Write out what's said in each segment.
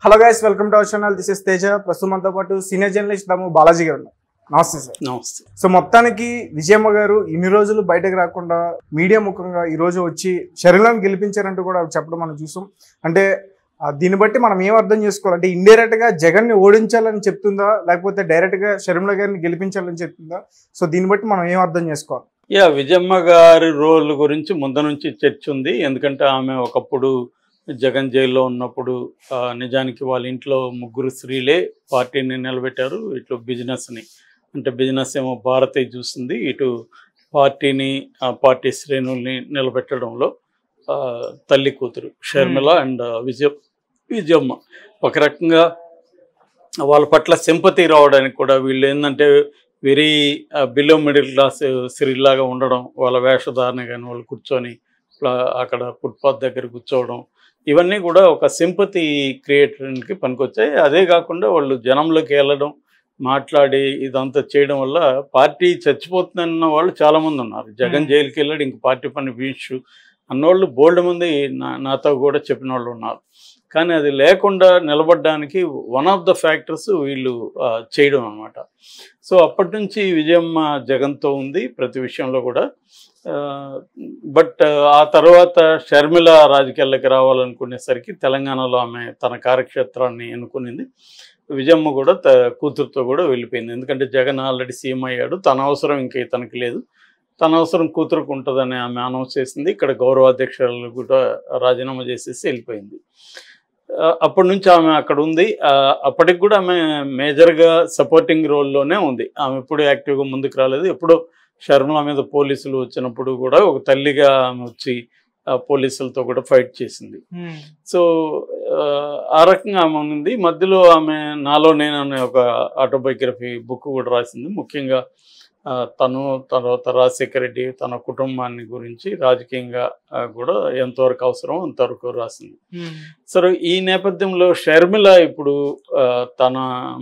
Hello guys, welcome to our channel. This is Teja. ప్రస్తుతం మనతో పాటు సీనియర్ జర్నలిస్ట్ దాము బాలాజీ గారు ఉన్నారు. నమస్తే సార్. నమస్తే. సో మొత్తానికి విజయమ్మ గారు ఇన్ని రోజులు బయటకు రాకుండా మీడియా ముఖంగా ఈ రోజు వచ్చి షర్మిలను గెలిపించారంటూ కూడా చెప్పడం మనం చూసాం. అంటే దీన్ని బట్టి మనం ఏం అర్థం చేసుకోవాలంటే ఇండైరెక్ట్ గా జగన్ ని ఓడించాలని చెప్తుందా, లేకపోతే డైరెక్ట్ గా షర్మిల గారిని గెలిపించాలని చెప్తుందా? సో దీన్ని బట్టి మనం ఏం అర్థం చేసుకోవాలి? విజయమ్మ గారి రోల్ గురించి ముందు నుంచి చర్చ ఉంది. ఎందుకంటే ఆమె ఒకప్పుడు జగన్ జైల్లో ఉన్నప్పుడు నిజానికి వాళ్ళ ఇంట్లో ముగ్గురు స్త్రీలే పార్టీని నిలబెట్టారు. ఇటు బిజినెస్ని, అంటే బిజినెస్ ఏమో భారతి చూస్తుంది, ఇటు పార్టీని పార్టీ శ్రేణుల్ని నిలబెట్టడంలో తల్లి కూతురు షర్మిల అండ్ విజయమ్మ ఒక రకంగా వాళ్ళ పట్ల సింపతి రావడానికి కూడా వీళ్ళు ఏంటంటే వెరీ బిలో మిడిల్ క్లాస్ స్త్రీలాగా ఉండడం, వాళ్ళ వేషధారణ కానీ వాళ్ళు కూర్చొని అక్కడ ఫుట్పాత్ దగ్గర కూర్చోవడం, ఇవన్నీ కూడా ఒక సింపతి క్రియేటర్కి పనికొచ్చాయి. అదే కాకుండా వాళ్ళు జనంలోకి వెళ్ళడం, మాట్లాడి ఇదంతా చేయడం వల్ల పార్టీ చచ్చిపోతుందన్న వాళ్ళు చాలామంది ఉన్నారు. జగన్ జైలుకి వెళ్ళాడు, ఇంక పార్టీ పని వీషు అన్నవాళ్ళు బోల్డ్ మంది నాతో కూడా చెప్పిన వాళ్ళు ఉన్నారు. కానీ అది లేకుండా నిలబడడానికి వన్ ఆఫ్ ద ఫ్యాక్టర్స్ వీళ్ళు చేయడం అన్నమాట. సో అప్పటి నుంచి విజయమ్మ జగన్తో ఉంది ప్రతి విషయంలో కూడా. బట్ ఆ తర్వాత షర్మిల రాజకీయాల్లోకి రావాలనుకునేసరికి తెలంగాణలో ఆమె తన కార్యక్షేత్రాన్ని ఎన్నుకునింది. విజయమ్మ కూడా కూతురుతో కూడా వెళ్ళిపోయింది. ఎందుకంటే జగన్ ఆల్రెడీ సీఎం అయ్యాడు, తన అవసరం ఇంకా తనకి లేదు, తన అవసరం కూతురుకు ఉంటుందని ఆమె అనౌన్స్ చేసింది. ఇక్కడ గౌరవాధ్యక్షులు కూడా రాజీనామా చేసేసి వెళ్ళిపోయింది. అప్పటి నుంచి ఆమె అక్కడ ఉంది. అప్పటికి కూడా ఆమె మేజర్గా సపోర్టింగ్ రోల్లోనే ఉంది. ఆమె ఎప్పుడు యాక్టివ్గా ముందుకు రాలేదు. ఎప్పుడో షర్మిల మీద పోలీసులు వచ్చినప్పుడు కూడా ఒక తల్లిగా ఆమె వచ్చి పోలీసులతో కూడా ఫైట్ చేసింది. సో ఆ రకంగా ఆమె ఉంది. మధ్యలో ఆమె నాలో నేను అనే ఒక ఆటోబయోగ్రఫీ బుక్ కూడా రాసింది. ముఖ్యంగా తను తర్వాత రాజశేఖర రెడ్డి తన కుటుంబాన్ని గురించి రాజకీయంగా కూడా ఎంతవరకు అవసరం అంతవరకు రాసింది. సరే, ఈ నేపథ్యంలో షర్మిల ఇప్పుడు తన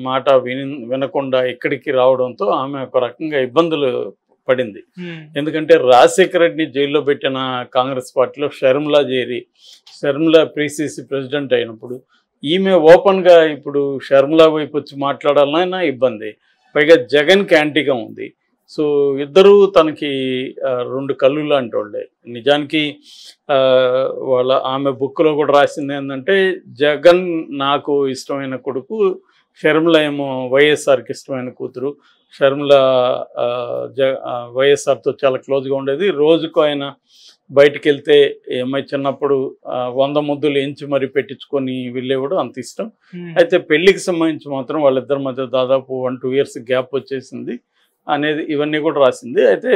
మాట వినకుండా ఇక్కడికి రావడంతో ఆమె ఒక రకంగా ఇబ్బందులు పడింది. ఎందుకంటే రాజశేఖర రెడ్డిని జైల్లో పెట్టిన కాంగ్రెస్ పార్టీలో షర్మిల చేరి షర్మిల పిసిసి ప్రెసిడెంట్ అయినప్పుడు ఈమె ఓపెన్గా ఇప్పుడు షర్మిల వైపు వచ్చి మాట్లాడాలన్నా ఇబ్బంది, పైగా జగన్కి యాంటీగా ఉంది. సో ఇద్దరూ తనకి రెండు కళ్ళు లాంటి వాళ్ళే. నిజానికి ఆమె బుక్లో కూడా రాసింది ఏంటంటే జగన్ నాకు ఇష్టమైన కొడుకు, షర్మిల ఏమో వైఎస్ఆర్కి ఇష్టమైన కూతురు. షర్మిల వైఎస్ఆర్తో చాలా క్లోజ్గా ఉండేది. రోజుకు ఆయన బయటికి వెళ్తే ఏమై చిన్నప్పుడు 100 ముద్దులు ఎంచి మరీ పెట్టించుకొని వెళ్ళేవాడు, అంత ఇష్టం. అయితే పెళ్లికి సంబంధించి మాత్రం వాళ్ళిద్దరి మధ్య దాదాపు 1-2 ఇయర్స్ గ్యాప్ వచ్చేసింది అనేది ఇవన్నీ కూడా రాసింది. అయితే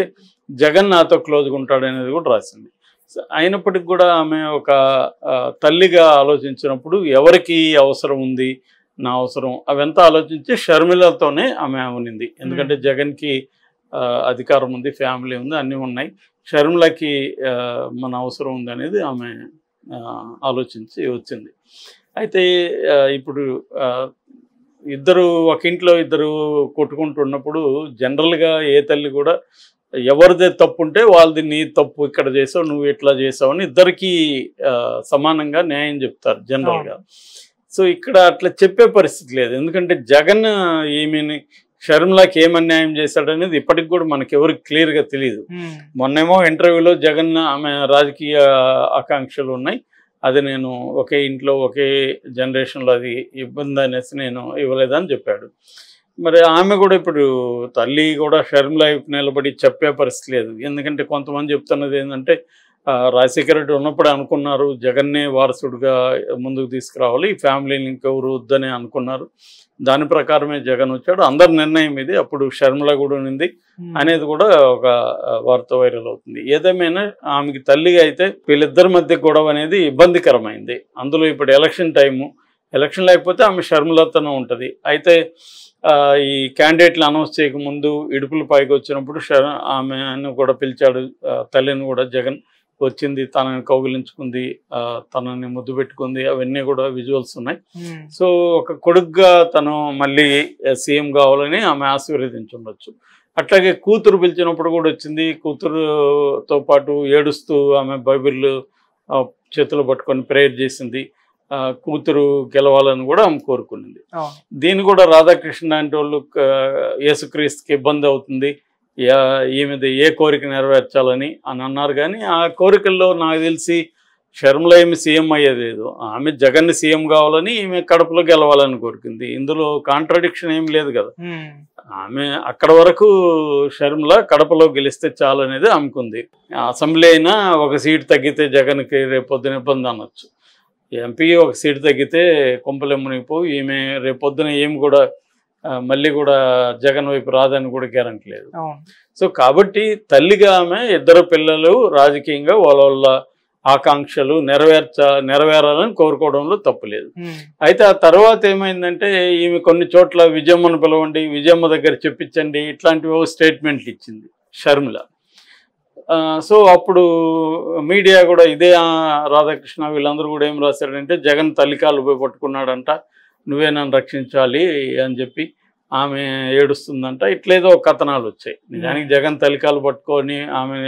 జగన్ నాతో క్లోజ్గా ఉంటాడు అనేది కూడా రాసింది. అయినప్పటికి కూడా ఆమె ఒక తల్లిగా ఆలోచించినప్పుడు ఎవరికి అవసరం ఉంది, నా అవసరం, అవంతా ఆలోచించి షర్మిలతోనే ఆమె ఉనింది. ఎందుకంటే జగన్కి అధికారం ఉంది, ఫ్యామిలీ ఉంది, అన్నీ ఉన్నాయి, షర్మిలకి మన అవసరం ఉంది అనేది ఆమె ఆలోచించి వచ్చింది. అయితే ఇప్పుడు ఇద్దరు ఒక ఇంట్లో ఇద్దరు కొట్టుకుంటున్నప్పుడు జనరల్గా ఏ తల్లి కూడా ఎవరిదే తప్పు ఉంటే వాళ్ళది నీ తప్పు ఇక్కడ చేసావు, నువ్వు ఇట్లా చేసావు అని ఇద్దరికీ సమానంగా న్యాయం చెప్తారు జనరల్గా. సో ఇక్కడ అట్లా చెప్పే పరిస్థితి లేదు. ఎందుకంటే జగన్ ఈమెని షర్మిలకి ఏం అన్యాయం చేశాడనేది ఇప్పటికి కూడా మనకి ఎవరికి క్లియర్గా తెలియదు. మొన్నేమో ఇంటర్వ్యూలో జగన్ ఆమె రాజకీయ ఆకాంక్షలు ఉన్నాయి, అది నేను ఒకే ఇంట్లో ఒకే జనరేషన్లో అది ఇబ్బంది అనేసి నేను ఇవ్వలేదని చెప్పాడు. మరి ఆమె కూడా ఇప్పుడు తల్లి కూడా షర్మిల వైపు నిలబడి చెప్పే పరిస్థితి లేదు. ఎందుకంటే కొంతమంది చెప్తున్నది ఏంటంటే రాజశేఖర రెడ్డి ఉన్నప్పుడే అనుకున్నారు జగన్నే వారసుడిగా ముందుకు తీసుకురావాలి, ఈ ఫ్యామిలీని ఇంకెవరు వద్దని అనుకున్నారు, దాని ప్రకారమే జగన్ వచ్చాడు, అందరి నిర్ణయం ఇది, అప్పుడు షర్మిల కూడా ఉంది అనేది కూడా ఒక వార్త వైరల్ అవుతుంది. ఏదేమైనా ఆమెకి తల్లిగా అయితే వీళ్ళిద్దరి మధ్య గొడవ అనేది ఇబ్బందికరమైంది. అందులో ఇప్పుడు ఎలక్షన్ టైము, ఎలక్షన్ లేకపోతే ఆమె షర్మిలతోనే ఉంటుంది. అయితే ఈ క్యాండిడేట్లు అనౌన్స్ చేయకముందు ఇడుపుల పైకి వచ్చినప్పుడు ఆమెను కూడా పిలిచాడు, తల్లిని కూడా జగన్ వచ్చింది, తనని కౌగిలించుకుంది, తనని ముద్దు పెట్టుకుంది, అవన్నీ కూడా విజువల్స్ ఉన్నాయి. సో ఒక కొడుకుగా తను మళ్ళీ సీఎం కావాలని ఆమె ఆశీర్వదించుండొచ్చు. అట్లాగే కూతురు పిలిచినప్పుడు కూడా వచ్చింది, కూతురుతో పాటు ఏడుస్తూ ఆమె బైబిల్ చేతులు పట్టుకొని ప్రేయర్ చేసింది. కూతురు గెలవాలని కూడా ఆమె కోరుకునింది. అవును. దీన్ని కూడా రాధాకృష్ణ లాంటి వాళ్ళు యేసుక్రీస్తుకి ఇబ్బంది అవుతుంది, ఈమెది ఏ కోరిక నెరవేర్చాలని అని అన్నారు. కానీ ఆ కోరికల్లో నాకు తెలిసి షర్మిల ఏమి సీఎం అయ్యేది లేదు. ఆమె జగన్ని సీఎం కావాలని, ఈమె కడపలో గెలవాలని కోరుకుంది. ఇందులో కాంట్రడిక్షన్ ఏం లేదు కదా. ఆమె అక్కడ వరకు షర్మిల కడపలో గెలిస్తే చాలు అనేది ఆమెకుంది. అసెంబ్లీ అయినా ఒక సీటు తగ్గితే జగన్కి రేపొద్దున ఇబ్బంది అనొచ్చు. ఎంపీ ఒక సీటు తగ్గితే కొంపలే మునిగిపోయి ఈమె రేపొద్దున ఏమి కూడా మళ్ళీ కూడా జగన్ వైపు రాదని కూడా గ్యారంటీ లేదు. సో కాబట్టి తల్లిగా ఆమె ఇద్దరు పిల్లలు రాజకీయంగా వాళ్ళ ఆకాంక్షలు నెరవేరాలని కోరుకోవడంలో తప్పులేదు. అయితే ఆ తర్వాత ఏమైందంటే ఈమె కొన్ని చోట్ల విజయమ్మను పిలవండి, విజయమ్మ దగ్గర చెప్పించండి, ఇట్లాంటివి స్టేట్మెంట్లు ఇచ్చింది షర్మిల. సో అప్పుడు మీడియా కూడా ఇదే రాధాకృష్ణ వీళ్ళందరూ కూడా ఏం రాశారంటే జగన్ తల్లికాలు పోయి పట్టుకున్నాడంట, నువ్వే నన్ను రక్షించాలి అని చెప్పి ఆమె ఏడుస్తుందంట. ఇట్లేదో కథనాలు వచ్చాయి. నిజానికి జగన్ తల్లికాలు పట్టుకొని ఆమె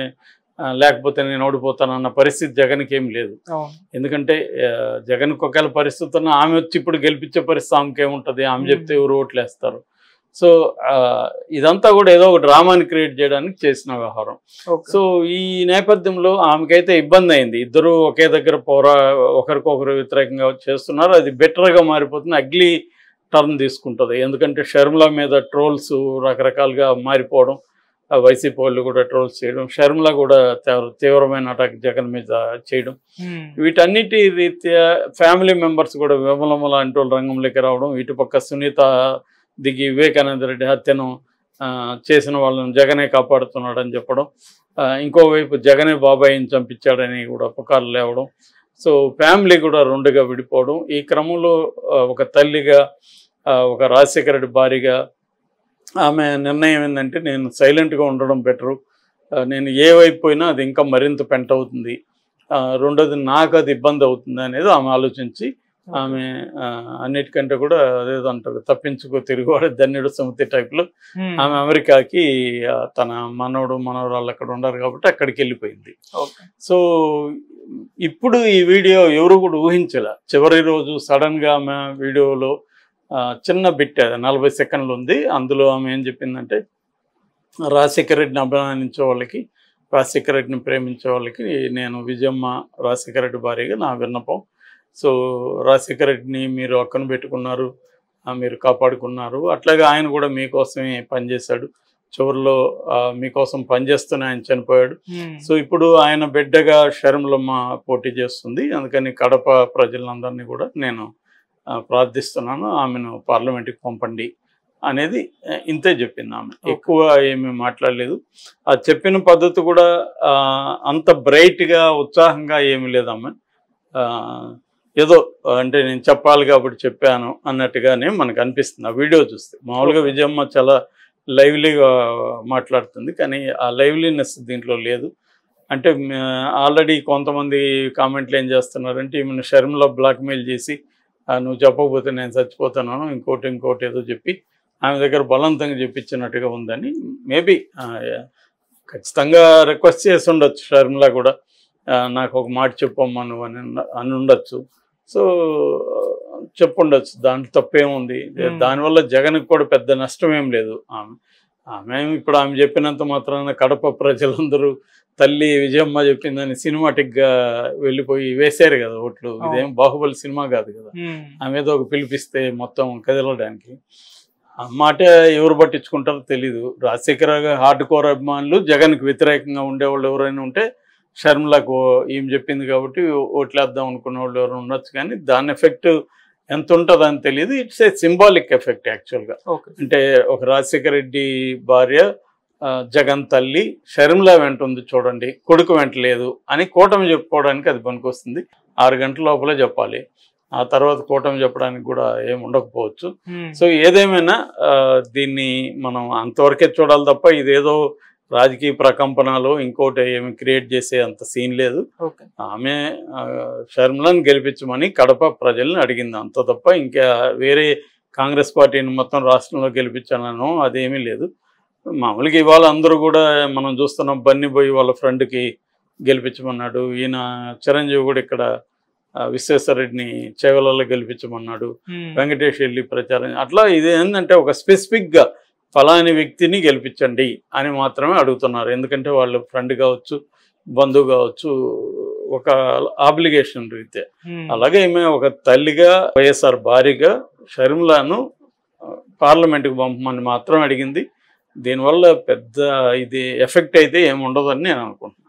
లేకపోతే నేను ఓడిపోతానన్న పరిస్థితి జగన్కి ఏం లేదు. ఎందుకంటే జగన్కి ఒకవేళ పరిస్థితి ఉన్నా ఆమె వచ్చి ఇప్పుడు గెలిపించే పరిస్థితి ఆమెకి ఏముంటుంది, ఆమె చెప్తే ఎవరు ఓట్లు వేస్తారు. సో ఇదంతా కూడా ఏదో ఒక డ్రామాని క్రియేట్ చేయడానికి చేసిన వ్యవహారం. సో ఈ నేపథ్యంలో ఆమెకైతే ఇబ్బంది అయింది. ఇద్దరు ఒకే దగ్గర ఒకరికొకరు వ్యతిరేకంగా చేస్తున్నారు. అది బెటర్గా మారిపోతుంది, అగ్లీ టర్న్ తీసుకుంటుంది. ఎందుకంటే షర్మిల మీద ట్రోల్స్ రకరకాలుగా మారిపోవడం, వైసీపీ వాళ్ళు కూడా ట్రోల్స్ చేయడం, షర్మిల కూడా తీవ్రమైన అటాక్ జగన్ మీద చేయడం, వీటన్నిటి రీత్యా ఫ్యామిలీ మెంబర్స్ కూడా విమలమ్మ లాంటి వాళ్ళు రంగంలోకి రావడం, ఇటుపక్క సునీత దిగి వివేకానంద రెడ్డి హత్యను చేసిన వాళ్ళని జగనే కాపాడుతున్నాడని చెప్పడం, ఇంకోవైపు జగనే బాబాయిని చంపించాడని కూడా పుకార్లు లేవడం. సో ఫ్యామిలీ కూడా రెండుగా విడిపోవడం. ఈ క్రమంలో ఒక తల్లిగా, ఒక రాజశేఖర రెడ్డి భార్యగా ఆమె నిర్ణయం ఏంటంటే నేను సైలెంట్గా ఉండడం బెటరు, నేను ఏ వైపు పోయినా అది ఇంకా మరింత పెంట అవుతుంది, రెండోది నాకు అది ఇబ్బంది అవుతుంది అనేది ఆమె ఆలోచించి ఆమె అన్నిటికంటే కూడా అదేదో అంటారు తప్పించుకో తిరుగువాడు ధన్యుడు సమితి టైప్లో ఆమె అమెరికాకి తన మనవరాళ్ళు అక్కడ ఉన్నారు కాబట్టి అక్కడికి వెళ్ళిపోయింది. సో ఇప్పుడు ఈ వీడియో ఎవరు కూడా ఊహించలే. చివరి రోజు సడన్గా ఆమె వీడియోలో చిన్న బిట్ 40 సెకండ్లు ఉంది. అందులో ఆమె ఏం చెప్పిందంటే రాజశేఖర రెడ్డిని అభిమానించే వాళ్ళకి, రాజశేఖర రెడ్డిని ప్రేమించే వాళ్ళకి నేను విజయమ్మ రాజశేఖర రెడ్డి భార్యగా నా విన్నపం. సో రాజశేఖర రెడ్డిని మీరు అక్కన పెట్టుకున్నారు, మీరు కాపాడుకున్నారు, అట్లాగే ఆయన కూడా మీకోసమే పనిచేశాడు, చివరిలో మీకోసం పనిచేస్తూనే ఆయన చనిపోయాడు. సో ఇప్పుడు ఆయన బిడ్డగా షర్మిలమ్మ పోటీ చేస్తుంది, అందుకని కడప ప్రజలందరినీ కూడా నేను ప్రార్థిస్తున్నాను, ఆమెను పార్లమెంట్కి పంపండి అనేది ఇంతే చెప్పింది. ఆమె ఎక్కువ ఏమీ మాట్లాడలేదు. ఆ చెప్పిన పద్ధతి కూడా అంత బ్రైట్గా ఉత్సాహంగా ఏమీ లేదు. ఆమె ఏదో అంటే నేను చెప్పాలి కాబట్టి చెప్పాను అన్నట్టుగానే మనకు అనిపిస్తుంది ఆ వీడియో చూస్తే. మామూలుగా విజయమ్మ చాలా లైవ్లీగా మాట్లాడుతుంది, కానీ ఆ లైవ్లీనెస్ దీంట్లో లేదు. అంటే ఆల్రెడీ కొంతమంది కామెంట్లు ఏం చేస్తున్నారంటే ఈమెను షర్మిల బ్లాక్మెయిల్ చేసి నువ్వు చెప్పకపోతే నేను చచ్చిపోతాను ఇంకోటి ఏదో చెప్పి ఆమె దగ్గర బలవంతంగా చెప్పించినట్టుగా ఉందని మేబీ ఖచ్చితంగా రిక్వెస్ట్ చేసి ఉండొచ్చు షర్మిల కూడా, నాకు ఒక మాట చెప్పమ్మా నువ్వు అని ఉండొచ్చు. సో చెప్పుండొచ్చు, దాంట్లో తప్పేముంది. దానివల్ల జగన్కి కూడా పెద్ద నష్టం ఏం లేదు. ఆమె ఇప్పుడు ఆమె చెప్పినంత మాత్రాన కడప ప్రజలందరూ తల్లి విజయమ్మ చెప్పిందని సినిమాటిక్గా వెళ్ళిపోయి వేశారు కదా ఓట్లు. ఇదేం బాహుబలి సినిమా కాదు కదా, ఆమె ఏదో ఒక పిలిపిస్తే మొత్తం కదలడానికి. ఆ మాట ఎవరు పట్టించుకుంటారో తెలీదు. రాజశేఖర హార్డ్ కోర్ అభిమానులు, జగన్కి వ్యతిరేకంగా ఉండేవాళ్ళు ఎవరైనా ఉంటే షర్మిలకు ఈమె చెప్పింది కాబట్టి ఓట్లేద్దాం అనుకున్న వాళ్ళు ఎవరైనా ఉండొచ్చు, కానీ దాని ఎఫెక్ట్ ఎంత ఉంటుందని తెలియదు. ఇట్స్ ఏ సింబాలిక్ ఎఫెక్ట్ యాక్చువల్గా. అంటే ఒక రాజశేఖర రెడ్డి భార్య జగన్ తల్లి షర్మిల వెంట ఉంది చూడండి, కొడుకు వెంట లేదు అని కూటమి చెప్పుకోవడానికి అది పనికొస్తుంది. 6 గంటల లోపలే చెప్పాలి, ఆ తర్వాత కూటమి చెప్పడానికి కూడా ఏమి ఉండకపోవచ్చు. సో ఏదేమైనా దీన్ని మనం అంతవరకే చూడాలి తప్ప ఇదేదో రాజకీయ ప్రకంపనలు ఇంకోటి ఏమి క్రియేట్ చేసే అంత సీన్ లేదు. ఆమె షర్మిలను గెలిపించమని కడప ప్రజల్ని అడిగింది అంత తప్ప ఇంకా వేరే కాంగ్రెస్ పార్టీని మొత్తం రాష్ట్రంలో గెలిపించాను అదేమీ లేదు. మామూలుగా ఇవాళ అందరూ కూడా మనం చూస్తున్నాం, బన్నీ పోయి వాళ్ళ ఫ్రెండ్కి గెలిపించమన్నాడు, ఈయన చిరంజీవి కూడా ఇక్కడ విశ్వేశ్వరరెడ్డిని చేవలలో గెలిపించమన్నాడు, వెంకటేష్ వెళ్ళి ప్రచారం. అట్లా ఇది ఏంటంటే ఒక స్పెసిఫిక్గా ఫలాని వ్యక్తిని గెలిపించండి అని మాత్రమే అడుగుతున్నారు. ఎందుకంటే వాళ్ళు ఫ్రెండ్ కావచ్చు, బంధువు కావచ్చు, ఒక ఆబ్లిగేషన్ రీతే. అలాగే ఈమె ఒక తల్లిగా, వైఎస్ఆర్ భార్యగా షర్మిలాను పార్లమెంట్కి పంపమని మాత్రం అడిగింది. దీనివల్ల పెద్ద ఇది ఎఫెక్ట్ అయితే ఏమి ఉండదని నేను అనుకుంటున్నాను.